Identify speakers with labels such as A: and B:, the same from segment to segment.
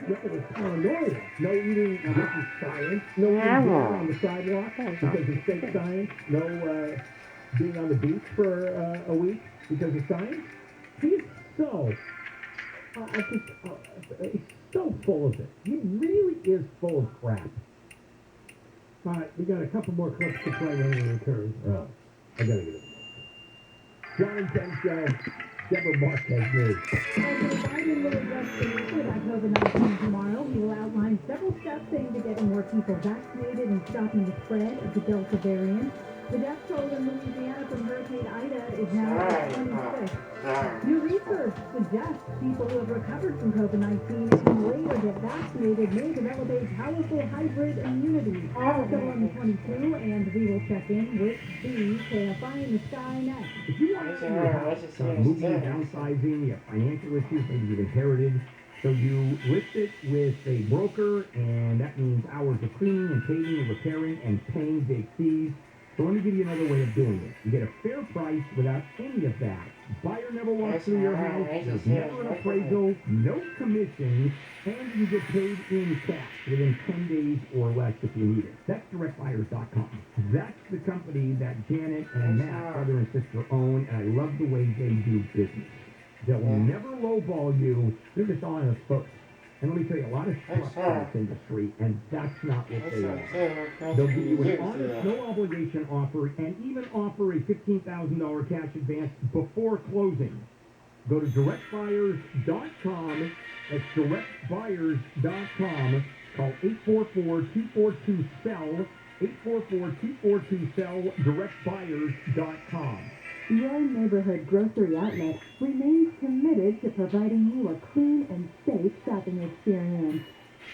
A: No, it was paranoia. No eating, this is science. No eating beer on the sidewalk because of fake science. No being on the beach for a week because of science. He's so, he's so full of it. He really is full of crap. All right, we got a couple more clips to play when we return. Oh, I gotta get it. John and Ken Show. Deborah Marquez News.
B: President Biden will address the issue about COVID-19 tomorrow. He will outline several steps aimed at getting more people vaccinated and stopping the spread of the Delta variant. The death toll in Louisiana from Hurricane Ida is now at 26. New research suggests people who have recovered from COVID-19 and later get vaccinated may develop a powerful hybrid immunity. Still on the 22, and we will check in with the KFI in the sky next.
A: If you want to your house, moving, downsizing, you have financial issues, maybe you've inherited, so you list it with a broker, and that means hours of cleaning and paving and repairing and paying big fees. So let me give you another way of doing it. You get a fair price without any of that. Buyer never walks through your house, there's never an appraisal, no commission, and you get paid in cash within 10 days or less if you need it. That's directbuyers.com. That's the company that Janet and Matt, brother and sister, own, and I love the way they do business. They'll never lowball you. They're just honest folks. And let me tell you, a lot of trucks in this industry, and that's not what they are. They'll give you an honest, no obligation offer, and even offer a $15,000 cash advance before closing. Go to directbuyers.com. That's directbuyers.com. Call 844-242-SELL. 844-242-SELL. Directbuyers.com.
B: Your neighborhood grocery outlet remains committed to providing you a clean and safe shopping experience.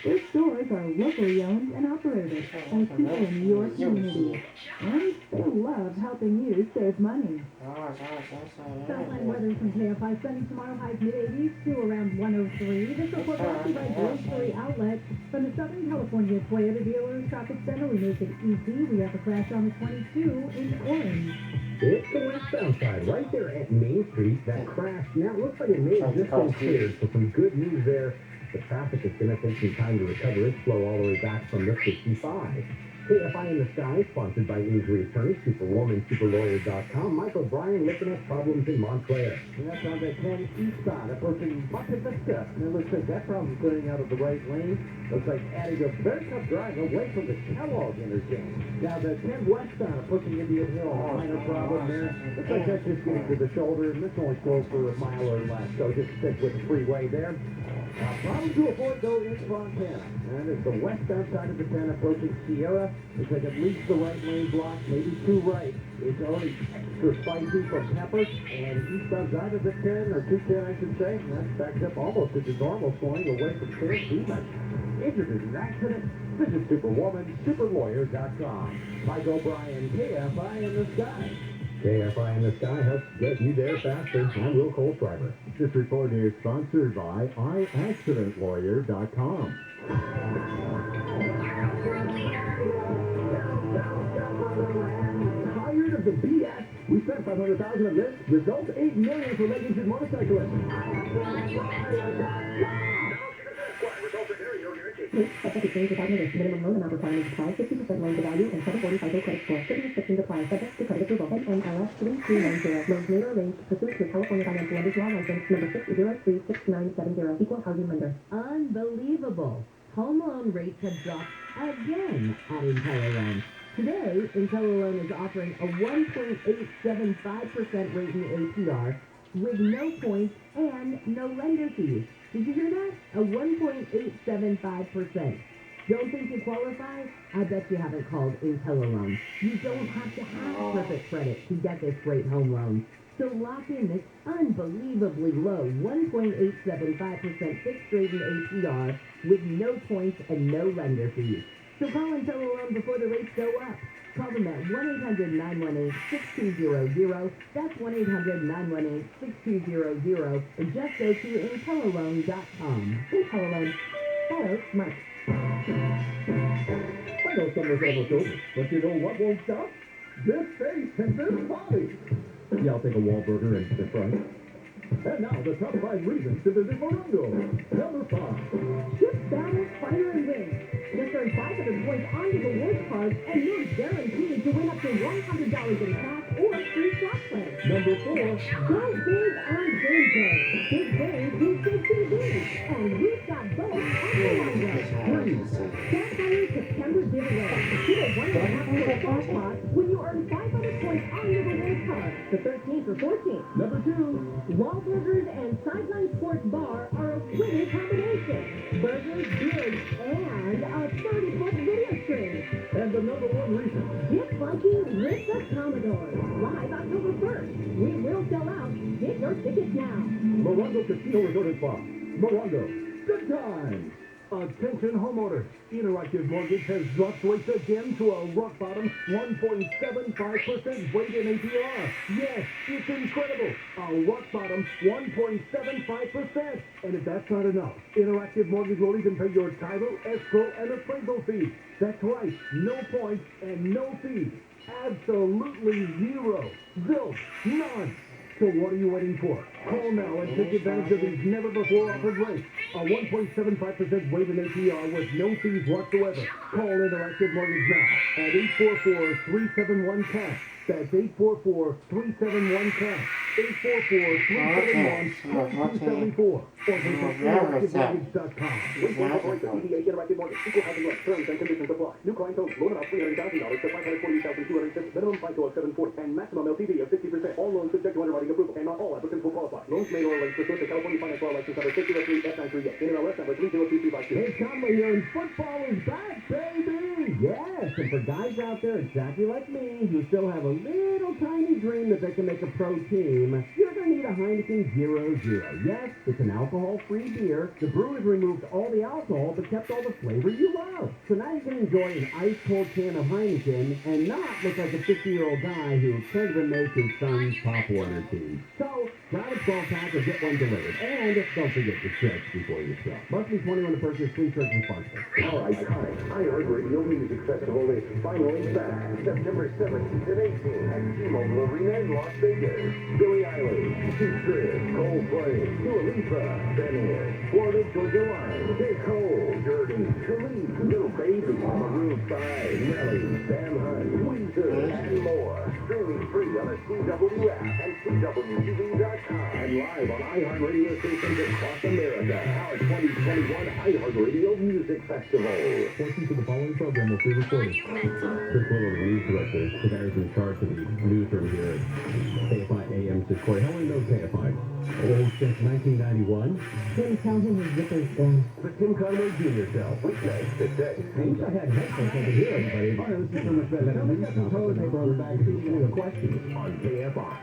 B: Their stores are locally owned and operated by people in your community, and they love helping you save money. Southland weather from KFI sunny tomorrow, highs mid-80s to around 103. This report brought to you by Grocery Outlet. From the Southern California Toyota Dealers Shopping Center, we make it easy. We have a crash on the 22 in Orange.
A: It's the westbound side, right there at Main Street. That crash now looks like it may have just been cleared, so some good news there. The traffic is going to take some time to recover its flow all the way back from the 55. KFI in the Sky, sponsored by injury attorney, Superwoman, Superlawyer.com. Michael Bryan looking at problems in Montclair.
C: And that's on that 10 eastbound, approaching Bucket the Step. And it looks like that problem's clearing out of the right lane. Looks like adding a very tough drive away from the Kellogg interchange. Now the 10 westbound, approaching Indian Hill, minor problem there. Looks like that's just getting to the shoulder, and this only slows for a mile or less. So just stick with the freeway there. Problem to avoid, though, is Fontana. And it's the westbound side of the 10 approaching Sierra. Looks like at least the right lane blocked, maybe two right. It's already extra spicy from Pepper. And eastbound side of the 10, or 210, I should say. And that's backed up almost into normal swing away from San Dimas. Injured in an accident? Visit Superwoman, Superlawyer.com. Mike O'Brien, KFI in the Sky.
A: KFI in the Sky helps get you there faster. I'm Will Coltreiber.
D: This report is sponsored by iAccidentLawyer.com.
A: Tired of the BS? We spent $500,000 on this. Results $8 million for registered motorcyclists.
B: Specific range without notice. Minimum loan amount requirements apply. 50% loan to value and 740 FICO credit score. Certain restrictions apply. Subject to credit approval. NMLS 3390. Loans made or arranged pursuant to California Financial Lenders Law license number 6036970. Equal housing lender.
E: Unbelievable. Home loan rates have dropped again at IntelliLoan. Today, IntelliLoan is offering a 1.875% rate in APR with no points and no lender fees. Did you hear that? A 1.875%. Don't think you qualify? I bet you haven't called IntelliLoan. You don't have to have perfect credit to get this great home loan. So lock in this unbelievably low 1.875% fixed rate in APR with no points and no lender fees. So call IntelliLoan before the rates go up. Call them at 1-800-918-6200. That's 1-800-918-6200. And just go to IntelliLoan.com. IntelliLoan. Hello, Mark.
A: I know summer's almost over, but you know what won't stop? This face and this body. Yeah, I'll take a Wahlburger and the front.
C: And now the top 5 reasons to visit Morongo. Number 5.
B: Ship, battle, fighter, and win. Just earn 500 points on the rewards card, and you're guaranteed to win up to $100 in cash or free slot play.
C: Number 4.
B: Go big on game day. Big games do big TV. And we've got both on the Morongo. Sapphire September giveaway. Get a $1.5 cash pot when you earn 500 points on the rewards card. The 13th or 14th.
C: Number 2.
B: Wahlburgers and Sideline Sports Bar are a winning combination. Burgers, beers, and a 30-foot video screen.
C: And the number 1 reason.
B: Get funky with the Commodores. Live October 1st. We will sell out. Get your tickets now.
C: Morongo Casino Resort and Spa. Morongo. Good times. Attention homeowners. Interactive Mortgage has dropped rates again to a rock bottom 1.75% rate in APR. Yes, it's incredible. A rock bottom 1.75%. And if that's not enough, Interactive Mortgage will even pay your title, escrow, and appraisal fees. That's right, no points and no fees. Absolutely zero. Zilch. None. So what are you waiting for? Call now and take advantage of these never-before-offered rates. A 1.75% rate in APR with no fees whatsoever. Call Interactive Mortgage now at 844-371-CASH. That's 844-371-CASH. 844-371-1274. Or visit interactivemortgage.com. Link for DBA Interactive Mortgage. Equal housing rights. Terms and conditions apply. New client owns loan amount $300,000 to $548,206. Minimum FICO of 740 and maximum LTV of 50%. All loans subject to underwriting approval, and not all applicants will qualify. Loans made or arranged pursuant to California Finance Law License number 603F938. NMLS number 302252. Hey, Conway here, and football is back, baby!
A: Yes, and for guys out there exactly like me who still have a little tiny dream that they can make a pro team, you're going to need a Heineken 0.0. Yes, it's an alcohol-free beer. The brewers removed all the alcohol but kept all the flavor you love. So now you can enjoy an ice-cold can of Heineken and not look like a 50-year-old guy who can't even make his son's Pop Warner team. So, grab a 12-pack or get one delivered. And don't forget to check before you shop. Must be 21 to purchase, please search responsibly.
F: Our iconic iHeartRadio Music Festival is finally back, September 17th and 18th at T-Mobile Arena in Las Vegas. Billie Eilish, T-Strip, Coldplay, Dua Lipa, Ben Hill, Florida Georgia Line, J. Cole, Dirty, Khalid, Little Baby, Maroon 5, Nelly, Sam Hunt, Weezer, and more. Streaming free on the CW app and CWTV.com and live on iHeartRadio stations across America. Our 2021 iHeartRadio Music Festival.
A: Portions of the following program will be recorded. Chris Little, the news director, the guy who's in charge of the newsroom here at KFI AM 640. How long knows KFI? Oh, since 1991.
B: Then tell him his zipper's gone.
F: The Tim Conway Jr. Show. Weeknights at 6.
A: I wish I had headphones over here, everybody. Oh, this is so much better than the suppose they brought back speaking of the questions
F: On KFI.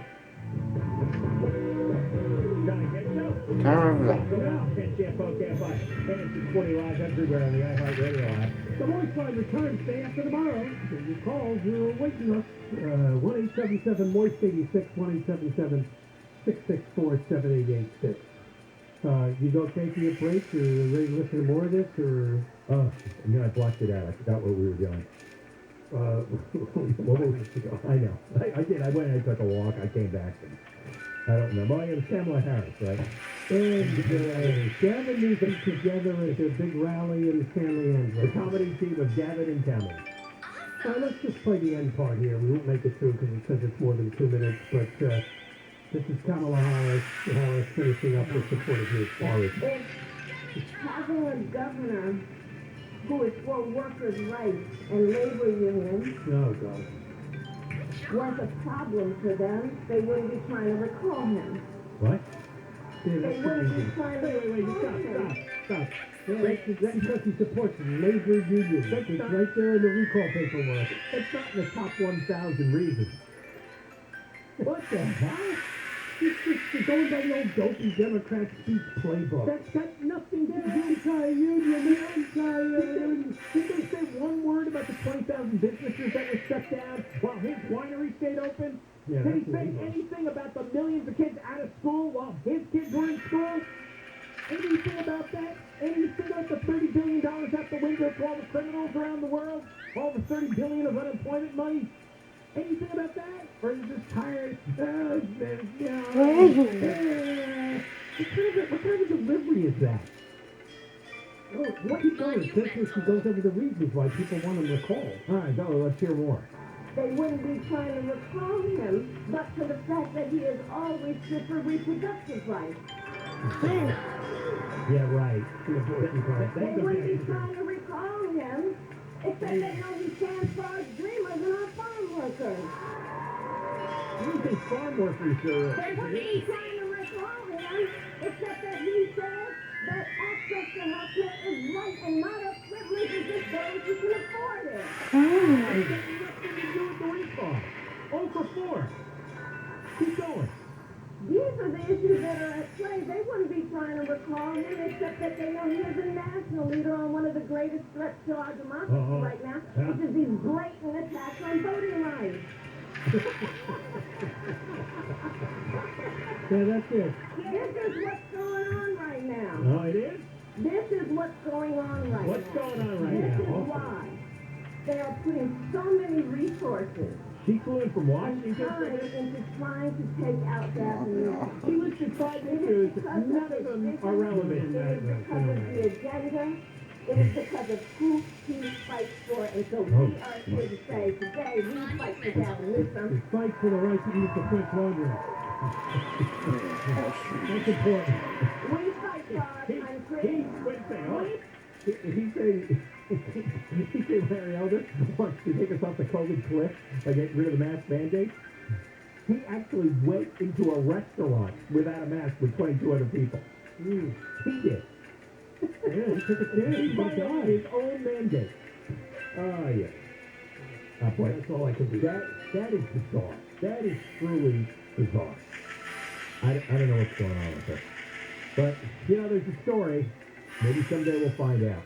C: Live everywhere on the iHeartRadio app. The Voice Line returns day after tomorrow. Your calls, you're waiting us. 1-877-MOIST-86, 1-877-664-7886. You go taking a break, or ready to listen to more of this, or?
A: Oh, I blocked it out. I forgot what we were doing. What was it? I know. I did. I went and I took a walk. I came back. And I don't remember. Oh, yeah, it was Kamala Harris, right?
C: And Gavin meets them together at a big rally in San Leandro.
A: The comedy team of Gavin and Kamala.
C: Let's just play the end part here. We won't make it through because it says it's more than 2 minutes, but this is Kamala Harris finishing up with support of his forest.
B: Having a governor who is for workers' rights and labor unions
C: Oh, God.
B: was a problem for them, they wouldn't be trying to recall him.
A: What?
C: Yeah,
B: They
C: that's
B: wouldn't
C: crazy.
B: be trying to
C: Wait,
B: recall him.
C: stop. That's because he supports labor unions. It's right there in the recall paperwork.
A: It's not in the top 1,000 reasons.
C: What the hell? It's going by the old dopey Democrat speech playbook. That's got nothing to do with anti-union. Did they say one word about the 20,000 businesses that were shut down while his winery stayed open?
A: Yeah,
C: Did he
A: that's
C: say
A: illegal.
C: anything about the millions of kids out of school while his kids were in school? Anything about that? Anything about the $30 billion out the window for all the criminals around the world? All the $30 billion of unemployment money?
A: anything about that? Or are you just tired? What kind of delivery is that? Oh, what keep going? It says here she goes over the reasons why people want him recalled. All right, Dolly, let's hear more.
B: They wouldn't be trying to recall him, but for the fact that he is always good for reproductive rights.
A: Yeah, right.
B: They wouldn't be trying to recall him, except they know he stands for our dreamers and our farm workers.
A: You think farm workers are...
B: They wouldn't be trying to recall him, except that he says that access to health care is right and not a privilege of just those who can afford it.
A: Ain't got nothing to do with the recall. 0 for 4. Keep going.
B: These are the issues that are at play. They wouldn't be trying to recall him, except that they know he is a national leader on one of the greatest threats to our democracy right now, which is these blatant attacks on voting rights.
A: Yeah, that's it.
B: This is what's going on right now.
A: Oh, it is?
B: This is what's going on right now.
A: What's going on right
B: This
A: now?
B: is why they are putting so many resources
A: She flew in from
B: and
A: Washington.
B: time into trying to take out Japanese.
A: She listed 5 issues. None of them are relevant.
B: It is because of the agenda. It is because of who he fights for. And so we are here to say today we fight for Galvanism.
A: We fight for the right to use the French laundry. That's important.
B: We fight for our country.
A: Wait a second. He said Larry Elder wants to take us off the COVID cliff by getting rid of the mask mandate. He actually went into a restaurant without a mask with 22 other people. He did. Yeah, he took a chance. He violated his own mandate. Oh, yeah. Oh, boy, that's all I can do. That is bizarre. That is truly bizarre. I don't know what's going on with it. But, there's a story. Maybe someday we'll find out.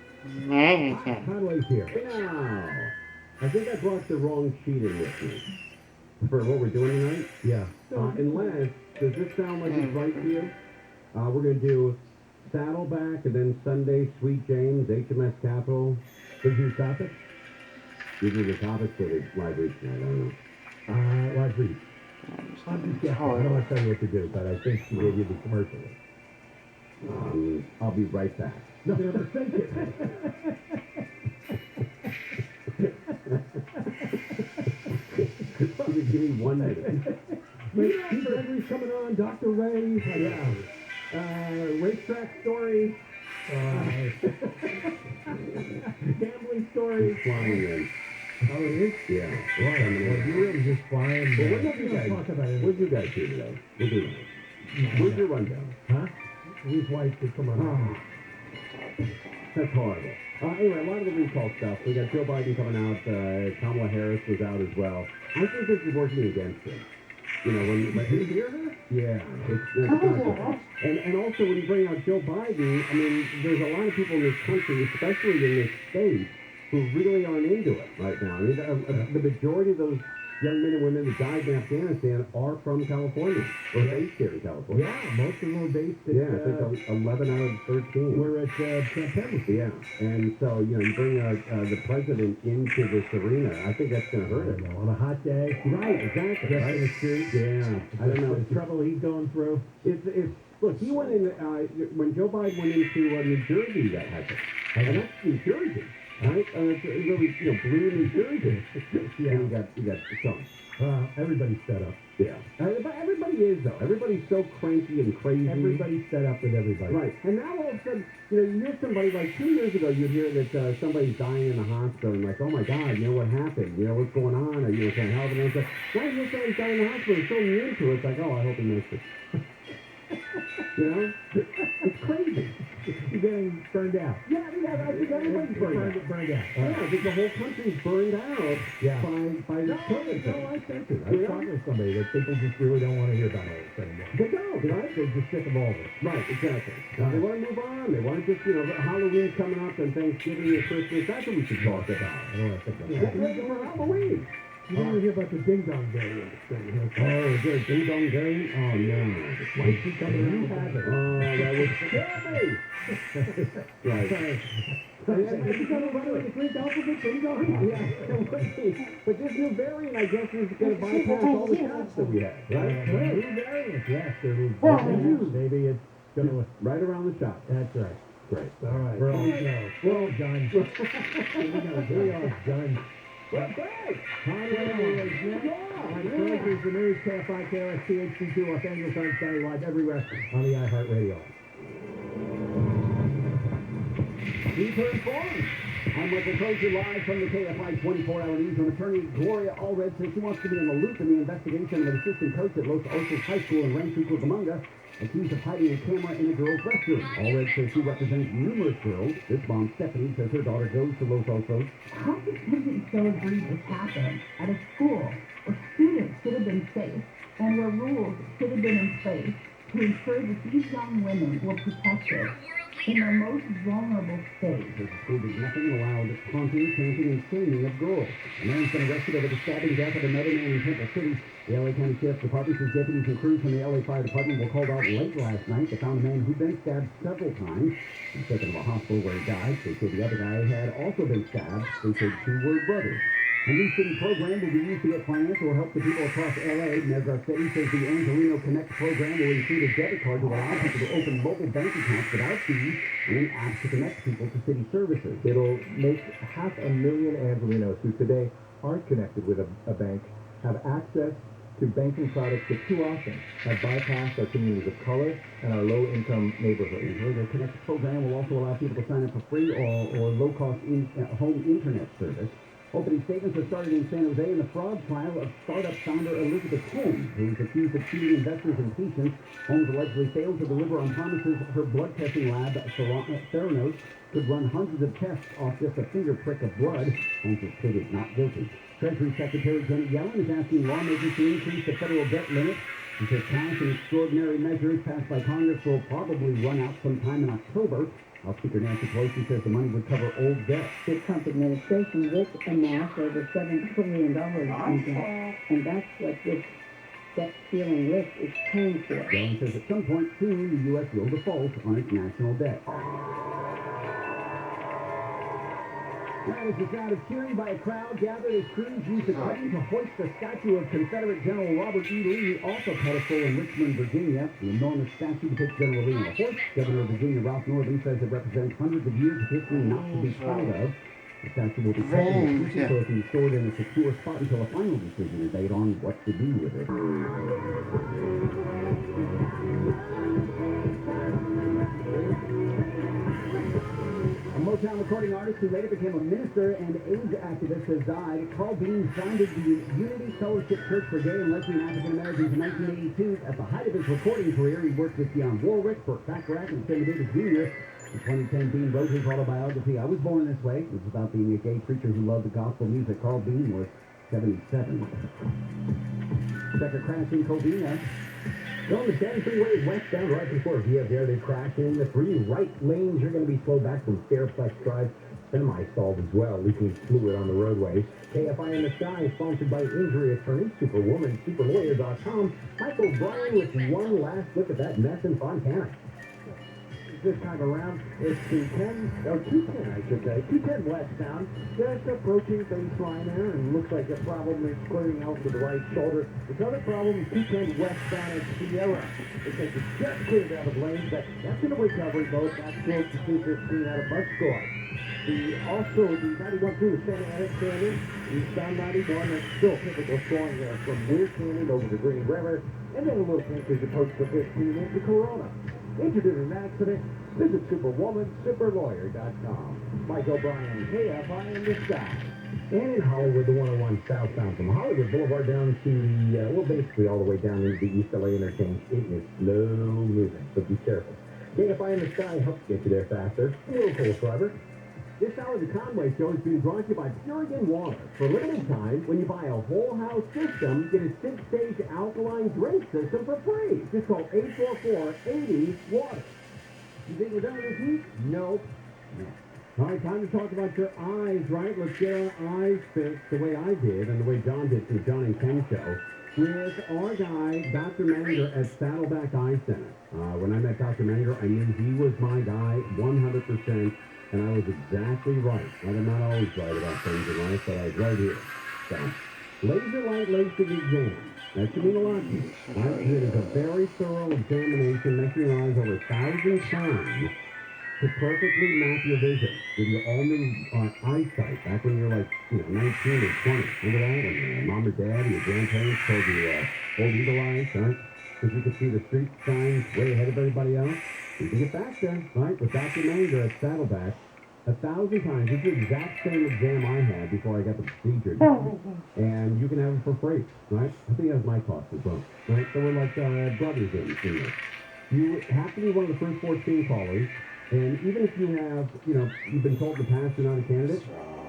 A: Conway's here.
D: Now, I think I brought the wrong sheet in with me for what we're doing tonight.
A: Yeah.
D: Unless, does this sound like it's right to you? We're going to do Saddleback and then Sunday, Sweet James, HMS Capital.
A: Those are your topics?
D: These are the topics for the live read tonight. I don't know.
A: Live read. I'm just guessing. I don't want to tell you what to do, but I think she gave you the commercial.
D: I'll be right back.
A: No, never think it.
D: Give me 1 minute.
A: Gregory's coming on, Dr. Ray. Yeah. Racetrack stories. Gambling stories.
D: Flying in.
A: Oh, it is?
D: Yeah.
A: Well, you really just flying.
D: Well, what did you guys
A: talk about it?
D: What did you guys do today? We'll do it. Where's your rundown?
A: Huh? His wife did come on.
D: That's horrible. Anyway, a lot of the recall stuff. We got Joe Biden coming out. Kamala Harris was out as well. I think this is working against him. When you hear her? Yeah. It's not good. And also when you bring out Joe Biden, I mean, there's a lot of people in this country, especially in this state, who really aren't into it right now. I mean, the majority of those young men and women that died in Afghanistan are from California, or based here in California.
A: Yeah, most of them are based at...
D: Yeah, I think 11 out of 13.
A: We're at Camp Pendleton.
D: Yeah, and so, you bring the president into this arena, I think that's going to hurt him.
A: On a hot day.
D: Right, exactly.
A: Just
D: Right.
A: in the street.
D: Yeah, I don't know.
A: The trouble he's going through.
D: Look, he went in, when Joe Biden went into New Jersey, that happened. And that's New Jersey. Right? It's really, blue New Jersey.
A: Yeah.
D: And you got some.
A: Everybody's set up.
D: Yeah. But everybody is, though. Everybody's so cranky and crazy.
A: Everybody's set up with everybody.
D: Right. And now all of a sudden, you hear somebody, like 2 years ago, you'd hear that somebody's dying in the hospital, and like, oh my God, what happened? What's going on? Or, can I help? And stuff. Now you hear somebody's dying in the hospital, and so immune to it, it's like, oh, I hope he makes it. It's crazy.
A: You're getting burned out.
D: Yeah, I think everybody's burned out.
A: Burned out.
D: Yeah, I think the whole country's burned out by this COVID thing.
A: No, I sense it. I've talked with somebody that people just really don't want to hear about all this anymore.
D: They don't, right?
A: They're just sick of all of it.
D: Right, exactly. They want to move on. They want to just, Halloween coming up and Thanksgiving and Christmas. That's what we should talk about.
A: I don't want to think about
D: Get
A: that.
D: ready for Halloween.
A: You don't hear about the ding dong variant thing.
D: Oh, is there a ding dong variant? Oh, no.
A: Why keep coming around with that?
D: Oh, that would scare me. Right. It's going to run with the Greek alphabet things on. Yeah, it would be. But this new variant, I guess, is going to bypass all the shots that we have, right?
A: New variant, yes. Maybe it's going to...
D: Right around the shot.
A: That's right.
D: Great.
A: All right. We're all done. Here we are done.
C: We're back.
A: Here's the news, KFI, KRS, CHC2, Los Angeles, on Saturday, live everywhere on the iHeartRadio.
D: Deeper informed. I'm Michael Crozier, live from the KFI 24-hour newsroom. Attorney Gloria Allred says she wants to be in the loop in the investigation of an assistant coach at Los Osos High School in Rancho Cucamonga, accused of hiding a camera in a girl's restroom. Allred says she represents numerous girls. This mom, Stephanie, says her daughter goes to Los Osos.
B: How could something so egregious happen at a school where students should have been safe and where rules should have been in place to ensure that these young women were protected in their most vulnerable state?
D: The school did nothing and allowed taunting, chanting, and shaming of girls. A man's been arrested over the stabbing death of another man in Temple City. The LA County Sheriff's Department says deputies and crews from the LA Fire Department were called out late last night. They found a man who'd been stabbed several times. He's taken to a hospital where he died. They say the other guy had also been stabbed. They said two were brothers. A new city program will be used to get financial help to people across LA. Mezar City says the Angelino Connect program will include a debit card to allow people to open mobile bank accounts without fees and an app to connect people to city services.
C: It'll make 500,000 Angelinos who today aren't connected with a bank have access to banking products that too often have bypassed our communities of color and our low-income neighborhoods.
D: The Connect program will also allow people to sign up for free or low-cost home internet service. Opening statements are started in San Jose in the fraud trial of startup founder Elizabeth Holmes, who is accused of cheating investors and patients. Holmes allegedly failed to deliver on promises her blood testing lab, Theranos, could run hundreds of tests off just a finger prick of blood. Holmes is pleaded not guilty. Treasury Secretary Janet Yellen is asking lawmakers to increase the federal debt limit. She says cash and extraordinary measures passed by Congress will probably run out sometime in October. House Speaker Nancy Pelosi says the money would cover old debt.
G: The Trump administration will amass over $7 trillion in debt, and that's what this debt ceiling list is paying for.
D: Yellen says at some point soon the U.S. will default on its national debt. That is the sound of cheering by a crowd gathered as crews used the curtain to hoist the statue of Confederate General Robert E. Lee off a pedestal in Richmond, Virginia. The enormous statue depicts General Lee on a horse. Governor of Virginia Ralph Northam says it represents hundreds of years of history not to be proud of. The statue will be kept in a so it can be stored in a secure spot until a final decision is made on what to do with it. A Motown recording artist who later became a minister and AIDS activist has died. Carl Bean founded the Unity Fellowship Church for Gay and Lesbian African Americans in 1982. At the height of his recording career, he worked with Dionne Warwick, Burt Bacharach, and Sammy Davis Jr. In 2010, Bean wrote his autobiography, I Was Born This Way. It was about being a gay preacher who loved the gospel music. Carl Bean was 77. Check a crash in Covina.
C: On the 10 freeway westbound right before Via Verde crashed in the 3 right lanes. You're going to be slowed back from Fairplex Drive. Semi stalled as well, leaking fluid on the roadways. KFI in the Sky is sponsored by injury attorney, Superwoman, Superlawyer.com. Michael Bryan with one last look at that mess in Fontana. This time around, it's 210, or 210 I should say, 210 westbound, just approaching baseline there, and looks like the problem is clearing out to the right shoulder. The other problem is 210 westbound at Sierra. Looks like it's just cleared out of lanes, but that's in a recovery mode. That's close to 215 out of bus score. Also, the 91 through the Santa Ana Canyon, eastbound 91, that's still typical storm there from Weir Canyon over the Green River, and then a little pink as you approach the 15 into Corona. Injured in an accident, visit Superwoman, Superlawyer.com. Mike O'Brien, KFI in the Sky. And in Hollywood, the 101 southbound from Hollywood Boulevard down to the, basically all the way down into the East LA interchange. It is slow moving, so be careful. KFI in the Sky helps get you there faster. A little cold, Trevor. This hour of the Conway Show is being brought to you by Purigan Water. For a limited time, when you buy a whole house system, get a 6-stage alkaline drink system for free. Just call 844-80-WATER. You think we're done with this week? Nope. No. All right, time to talk about your eyes, right? Let's get our eyes fixed the way I did and the way John did from the John and Ken Show with our guy, Dr. Manger at Saddleback Eye Center. When I met Dr. Manger, I knew he was my guy 100%.
D: And I was exactly right. I'm not always right about things in life, but I was right here. So, laser light LASIK exam. That should mean a lot to you. Right? It is a very thorough examination, measuring your eyes over 1,000 times to perfectly map your vision with your all new eyesight. Back when you were like, 19 or 20. Remember that? When your mom or dad or your grandparents told you old eagle eyes, right? Because you could see the street signs way ahead of everybody else. You can get back there, right? With Dr. Manger at Saddleback. 1,000 times. This is the exact same exam I had before I got the procedure done. And you can have it for free, right? I think that's my cost as well, right? So we're like brothers in this. You have to be one of the first 14 callers. And even if you have, you've been told in the past you're not a candidate,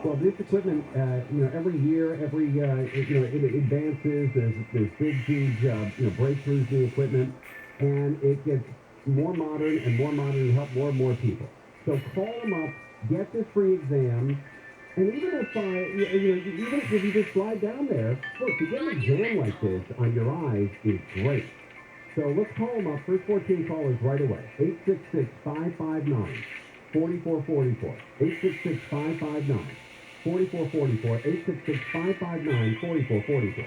D: well, this equipment, every year, it advances. There's big, huge, breakthroughs in the equipment, and it gets more modern and to help more and more people. So call them up, get this free exam, and even if you just slide down there, look, to get an exam like this on your eyes is great. So let's call them up. First 14 callers right away. 866-559-4444. 866-559-4444. 866-559-4444.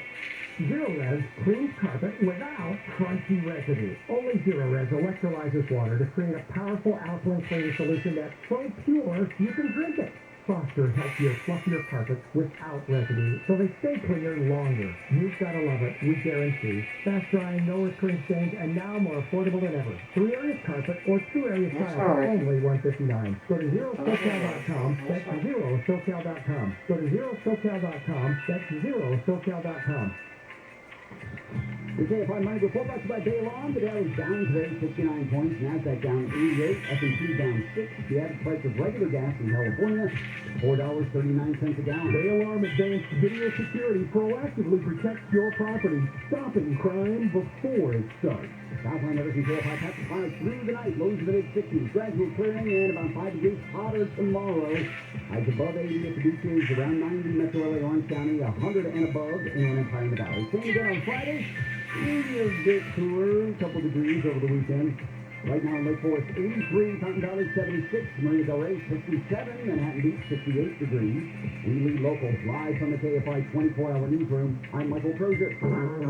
C: Zero Res cleans carpet without crunchy residue. Only Zero Res electrolyzes water to create a powerful alkaline cleaning solution that's so pure you can drink it. Softer, healthier, fluffier carpets without residue, so they stay cleaner longer. You've gotta love it, we guarantee. Fast drying, no recurring stains, and now more affordable than ever. 3 areas carpet or 2 areas tile for only $159. Go to ZeroSocal.com, that's ZeroSocal.com. Go to ZeroSocal.com, that's ZeroSocal.com.
A: The KFI Money Report brought to you by Baylon. The Dow is down today, 69 points. NASDAQ down 88. S&P down 6. The average price of regular gas in California, $4.39 a gallon.
C: Baylon Advanced Video Security proactively protects your property, stopping crime before it starts.
A: Southland Edison KFI patches highs through the night. Lows in the mid-60s. Gradual clearing and about 5 degrees hotter tomorrow. Highs above 80 at the beaches, around 90 Metro LA, Orange County, 100 and above Inland Empire in the Valley. Same again on Friday. Maybe a bit cooler, a couple degrees over the weekend. Right now in Lake Forest, 83, Fountain Valley, 76, Marina Del Rey, 67, Manhattan Beach, 68 degrees. We lead locals live from the KFI 24-hour newsroom. I'm Michael Crozier.
D: KFI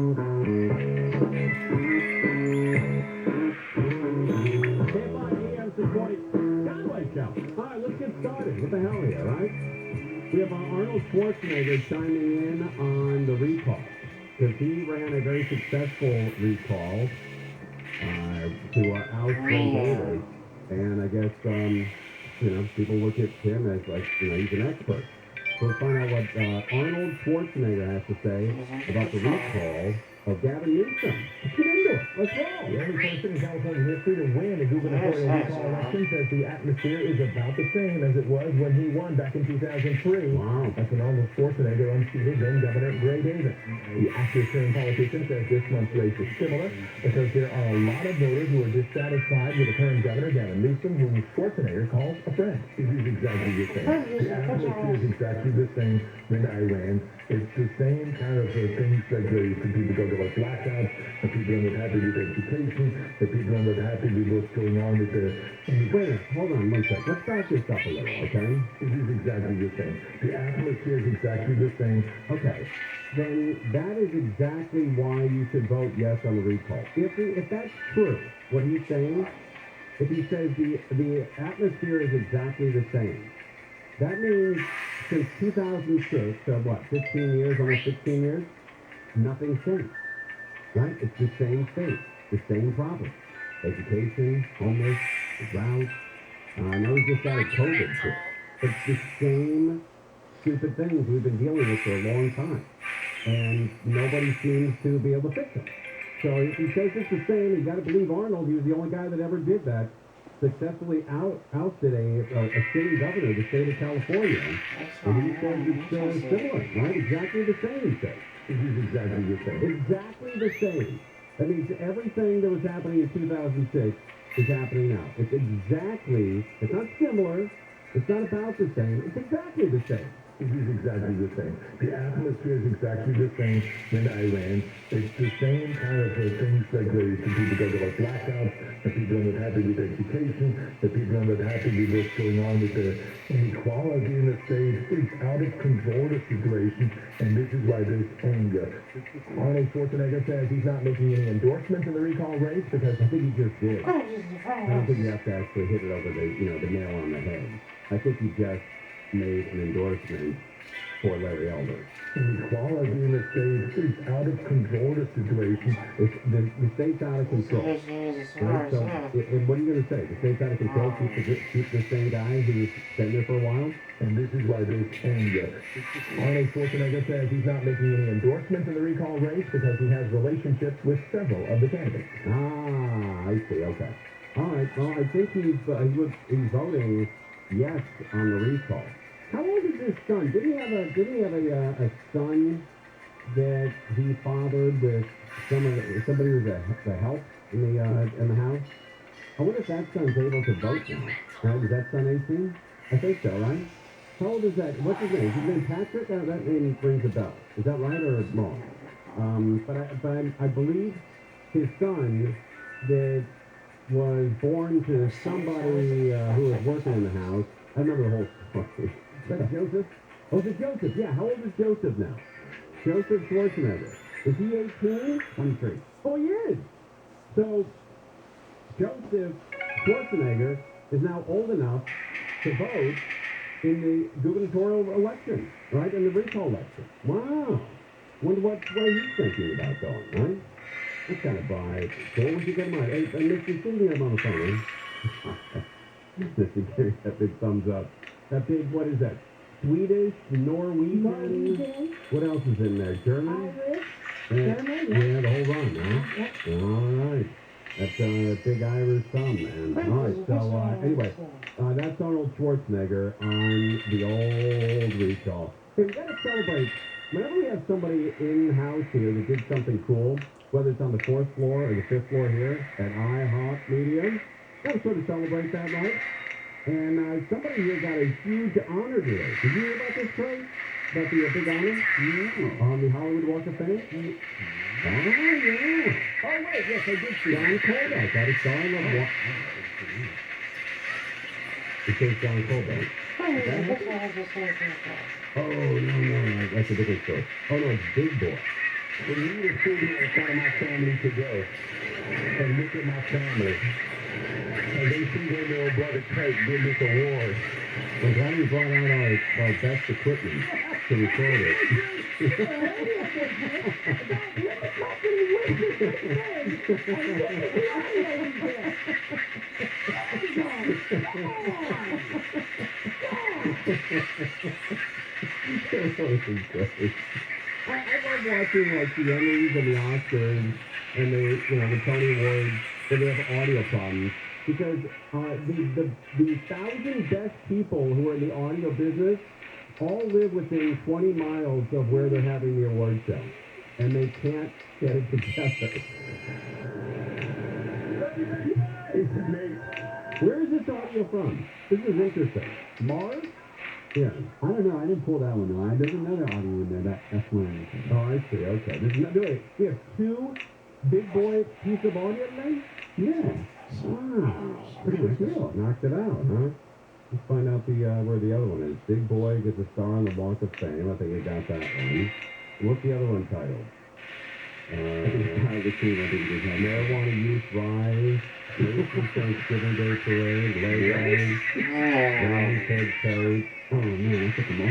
D: AM 640 Skyway Show. All right, let's get started. What the hell here, right? We have Arnold Schwarzenegger chiming in on the recall, because he ran a very successful recall to oust Van Davis, and I guess people look at him as like he's an expert. So let's find out what Arnold Schwarzenegger has to say about the recall of Gavin Newsom. Let's get into it. Let's go.
C: The only person in California history to win a gubernatorial recall election says the atmosphere is about the same as it was when he won back in 2003.
D: Wow.
C: That's when Arnold Schwarzenegger unseated then Governor Gray Davis. The active-turned politician says this month's race is similar because there are a lot of voters who are dissatisfied with the current governor, Gavin Newsom, whom Schwarzenegger calls a friend. It is exactly the same. The atmosphere is exactly the same when I ran. It's the same kind of things that some people go to like blackouts, and people are not happy with education, and people are not happy with what's going on with the...
D: Wait, hold on one sec. Let's back this up a little, okay?
C: It is exactly the same. The atmosphere is exactly the same.
D: Okay. Then that is exactly why you should vote yes on the recall. If that's true, what he's saying, if he says the atmosphere is exactly the same, that means since 2006, so what, 15 years, almost 16 years, nothing's changed, right? It's the same state, the same problem. Education, homeless, drought. I know we just got a COVID too. It's the same stupid things we've been dealing with for a long time. And nobody seems to be able to fix it. So if he says it's the same, you got to believe Arnold. He was the only guy that ever did that. Successfully ousted a city governor, the state of California. And he says it's similar, right? Exactly the same, he says.
C: It is exactly the same.
D: Exactly the same. That means everything that was happening in 2006 is happening now. It's not similar. It's not about the same. It's exactly the same.
F: It is exactly the same. The atmosphere is exactly the same in Iran. It's the same kind of things like some people talk about blackouts, the people are not happy with education, the people are not happy with what's going on with the inequality in the state. It's out of control, the situation, and this is why there's anger.
A: Arnold Schwarzenegger says he's not making any endorsements in the recall race because
D: I think he just did. I don't think you have to actually hit it over the nail on the head. I think he just made an endorsement for Larry Elder.
F: Inequality in the state is out of control, the situation.
D: The state's out of control. Right? So, and what are you going to say? The state's out of control. Keep the same guy who's been there for a while?
F: And this is why there's anger.
A: Arnold Schwarzenegger says he's not making any endorsements in the recall race because he has relationships with several of the candidates.
D: Ah, I see. Okay. All right. Well, I think he's voting yes on the recall. How old is his son? Didn't he have a son that he fathered with somebody who was a help in the house? I wonder if that son's able to vote now. Right? Is that son 18? I think so, right? How old is that? What's his name? Is his name Patrick? That name rings a bell. Is that right or wrong? But I believe his son that was born to somebody who was working in the house. I remember the whole story. Is that Joseph? Oh, is it Joseph? Yeah. How old is Joseph now? Joseph Schwarzenegger. Is he 18? 23. Oh, he is. So Joseph Schwarzenegger is now old enough to vote in the gubernatorial election, right? In the recall election. Wow. Wonder what he's thinking about going, right? That's kind of bright. So what would you get him on? Hey, Mr. Sitting him on the phone, huh? Mr. Gary, that big thumbs up. That big, what is that? Swedish, Norwegian. What else is in there? German?
B: German,
D: Yeah, the whole run, huh?
B: Yep.
D: All right. That's a big Irish thumb, man. All right, so anyway, that's Arnold Schwarzenegger on the old recall. Hey, we got to celebrate. Whenever we have somebody in the house here that did something cool, whether it's on the 4th floor or the 5th floor here at IHOP Media, got to sort of celebrate that, right? And somebody here got a huge honor today. Did you hear about this, Craig? About the big honor? On the Hollywood Walk of Fame? Oh, yeah. Oh, wait, yes, I did see John Kodak. Got a star on the walk. It says John Kodak. Oh, no, that's a different story. Oh, no, it's Big Boy.
F: When you need a studio in front of my family today, and look at my family, and they see their little brother Kate win this award.
D: I'm glad we brought out our best equipment to record it. I love watching like the Emmys and the Oscars and the Tony Awards when they have audio problems because the 1,000 best people who are in the audio business all live within 20 miles of where they're having the award show, and they can't get it together.
F: It's me.
D: Where is this audio from? This is interesting. Mars? Yeah. I don't know. I didn't pull that one though. There's another audio in there. That's one. Oh, I see. Okay. We have 2 Big Boy piece of audio today? Yeah. Wow. Pretty cool. Knocked it out, huh? Let's find out where the other one is. Big Boy gets a star on the Walk of Fame. I think you got that one. What's the other one titled? Marijuana use rise. Thanksgiving Day Parade. Legos. Brown Ted Coat. Oh man, I took them all.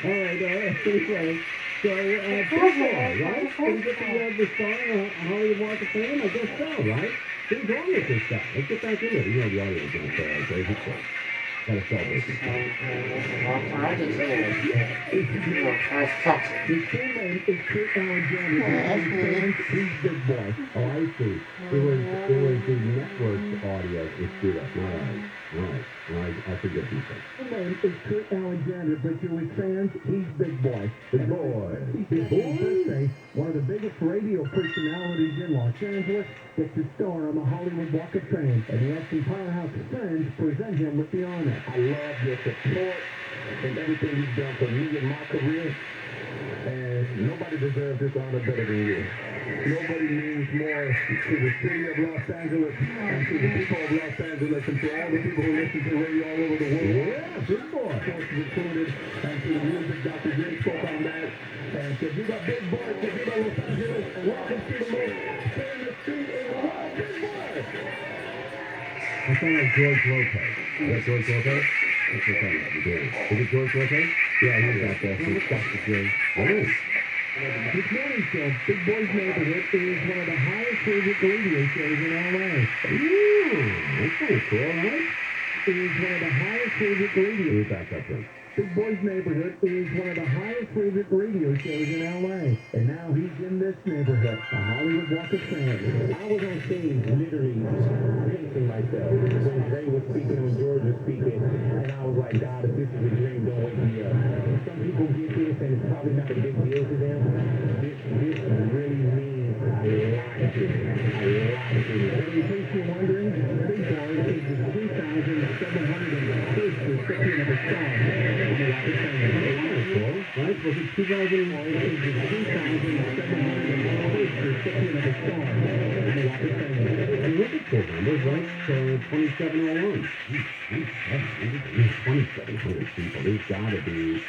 D: All right, anyway. So, Big Boy, right? Can you get the star on Hollywood Walk of Fame? I guess so, right? Who's wrong with this guy? Let's get back into it. You know the audio is going to crazy stuff. Gotta celebrate this guy.
F: His full name is Kurt Alexander. He's Big Boy.
D: Oh, I see. It was the network's audio is screwed up. All right. I forget these things.
F: His name is Kurt Alexander, but to his fans, he's Big Boy.
D: Big Boy.
F: Big Boy. One of the biggest radio personalities in Los Angeles gets a star on the Hollywood Walk of Fame, and the Austin Powerhouse fans present him with the honor.
C: I love your support and everything you've done for me in my career. And nobody deserves this honor better than you. Nobody means more to the city of Los Angeles and to the people of Los Angeles and to all the people who listen to radio all over the world. Yeah, big boy. Folks recruited and to the music Dr. Jim spoke on that. And to you got big boy, to you got Los Angeles, and welcome to the moon. Stay in the street and love big boy.
D: I sound like George Lopez. Is that George Lopez? That's what I sound like. Is it George Lopez? Yeah, he's out there. He's got the George. Nice.
C: This morning show, Big Boy's Neighborhood, is one of the highest rated radio shows in LA.
D: Ooh, that's kind of cool, right?
C: It is one of the highest rated radio.
D: Who's back up there?
C: Big Boy's Neighborhood is one of the highest rated radio shows in LA. And now he's in this neighborhood, the Hollywood Walk of Fame. I was on stage literally pinching myself when Ray was speaking, when George was speaking, and I was like, God, if this is a dream, don't wake me up. Some people get this and it's probably not a big deal to them. This really means a lot to me. A lot to me. And in case you're wondering, Big Boy is the 3,701st recipient of a star.
D: Right? Was it 2001?
C: It is the 3,701st recipient of a star.
D: And look at those numbers, right? So 2701. 2,700 people. There's got to be,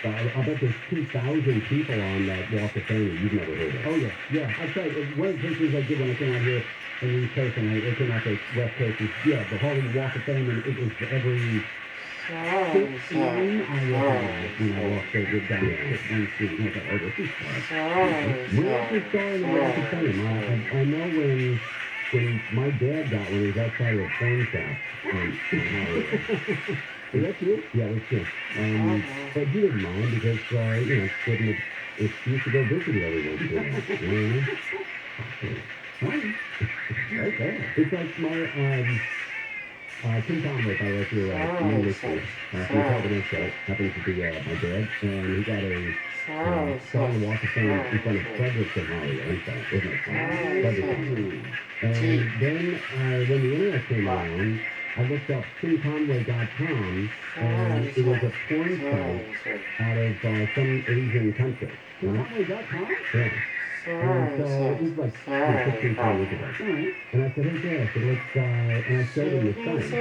D: I'll bet there's 2,000 people on that Walk of Fame that you've never heard of.
C: Oh, yeah. Yeah, I'll tell you, one of the pictures I did when I came out here in the East Coast, and I came out the West Coast, is, the Hollywood Walk of Fame, and it was every 15, I recognize when I walked over down there. One street, and I thought, oh, this is fun.
D: Where's the star in the Walk of Fame? I know when my dad got one, he was outside of a porn shop on Hollywood.
C: Is that you?
D: Yeah, that's true. But he didn't mind because, it's an excuse to go visit it every once in a while. You know what I mean? Okay. It's like my Tim Conway, I wrote your English course. From Providence, happens to be my dad, and he got a star on the Walk of Fame in front of Fredericton, Hollywood. Isn't it? Fredericton. And then when the internet came around, I looked up timconway.com, and it was a porn site out of some Asian country.
C: Timconway.com?
D: Yeah. And so it was like 15, 20 years ago. And I said, hey, Dad, and I showed him the site.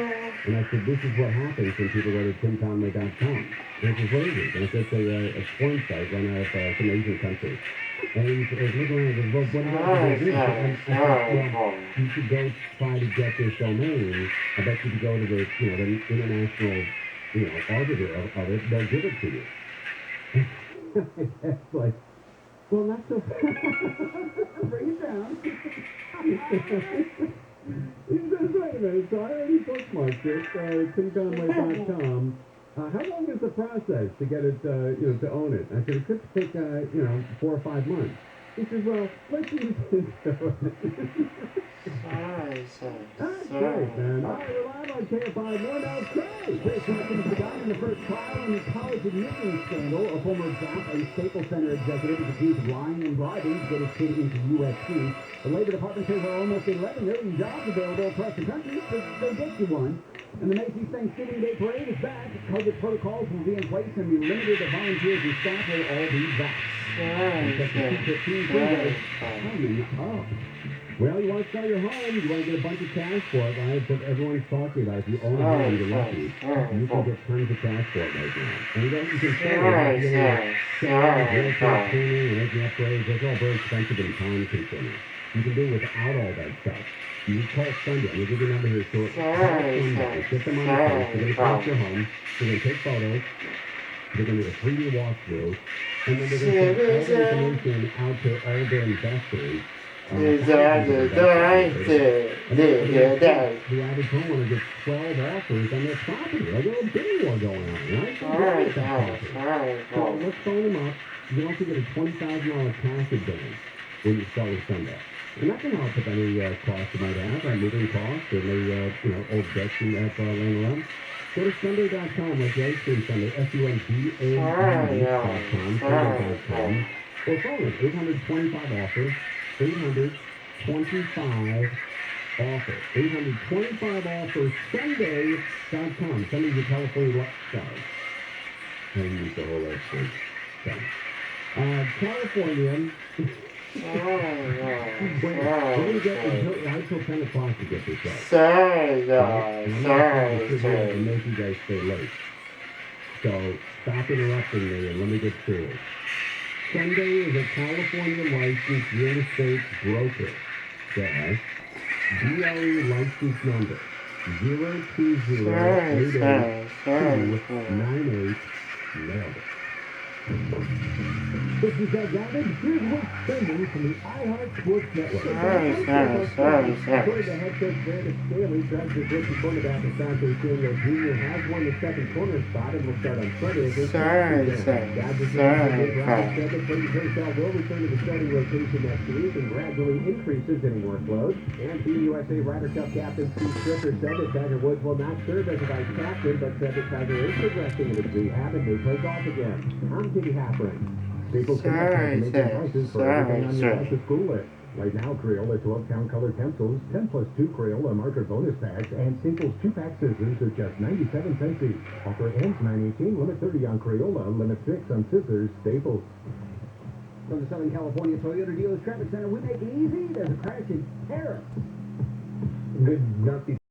D: And I said, this is what happens when people go to timconway.com. And he says, what is it? And I said, it's a porn site run out of some Asian country. And he was looking around and goes, well, what do you do? I said, well, you should go try to get this domain. I bet you could go to the, the international, arbiter of it. They'll give it to you. It's like, well, not so bring it down. He says, wait a minute, so I already bookmarked it, timconway.com. How long is the process to get it, to own it? I said, it could take, 4 or 5 months. He says, well, let's use this. That's great, man. All right, we're live on KFI. More now, Craig.
C: Chris Hutchins began in the first trial in the college admissions scandal. A former DAP and Staples Center executive is accused of lying and bribing to get his kid into USC. The Labor Department says there are almost 11 million jobs available across the country, so go get you one. And the Macy's Thanksgiving Day Parade is back. COVID protocols will be in place, and the limited volunteers and staff will all be vaxxed.
D: Well, you want to sell your home, you want to get a bunch of cash for it, right? But everyone's talking about if you own a home, you're lucky. You can get tons of cash for it right now. And you can sell it. Cleaning, making upgrades. That's all very expensive and time consuming. You can do it without all that stuff. You call Sunday. I'm going to give you a number here. So call Sunday. Get them on the phone. They're going to come to your home. They're going to take photos. They're going to do a 3D walkthrough. And then they're going to send all the information out to all their investors. The average homeowner gets 12 offers on their property. Like a little bidding war going on, right? So let's phone them up. You can also get a $20,000 cash advance when you sell with Sunday. And that can help with any costs you might have, moving costs, or maybe, old debts you have laying around. Go to Sunday.com, like the ice cream Sunday, SUNDAD.com, Sunday.com, or phone us, 825 offers, 825 offer. 825 offers Sunday.com. Sunday's a California lifestyle. I use the whole expert. California. When we get until 10 o'clock to get this out. And make you guys stay late. So stop interrupting me and let me get through it. Sunday is a California licensed real estate broker. Dash. DRE license number 020882898. Nailed it. This is Doug Gabbard. Here's what's trending from the iHeart Sports Network. According to head coach Brandon Staley, Travis rookie cornerback Asante Samuel Jr. has won the second corner spot and will start on Sunday against Gabbard said that Clayton Kershaw will return to the starting rotation next week and gradually increases any workload. And Team USA Ryder Cup captain Steve Stricker said that Tiger Woods will not serve as a vice captain, but said that Tiger is progressing in his rehab and may play golf again. I'm Kitty Happening. People can make prices for everything on your back-to-school list. Right now, Crayola 12-count color pencils, 10 plus 2 Crayola marker bonus packs, and Staples 2-pack scissors at just 97 cents each. Offer ends 9/18, limit 30 on Crayola, limit 6 on scissors, Staples. From the Southern California Toyota Dealers Traffic Center, we make it easy. There's a crash in Paris. Good, not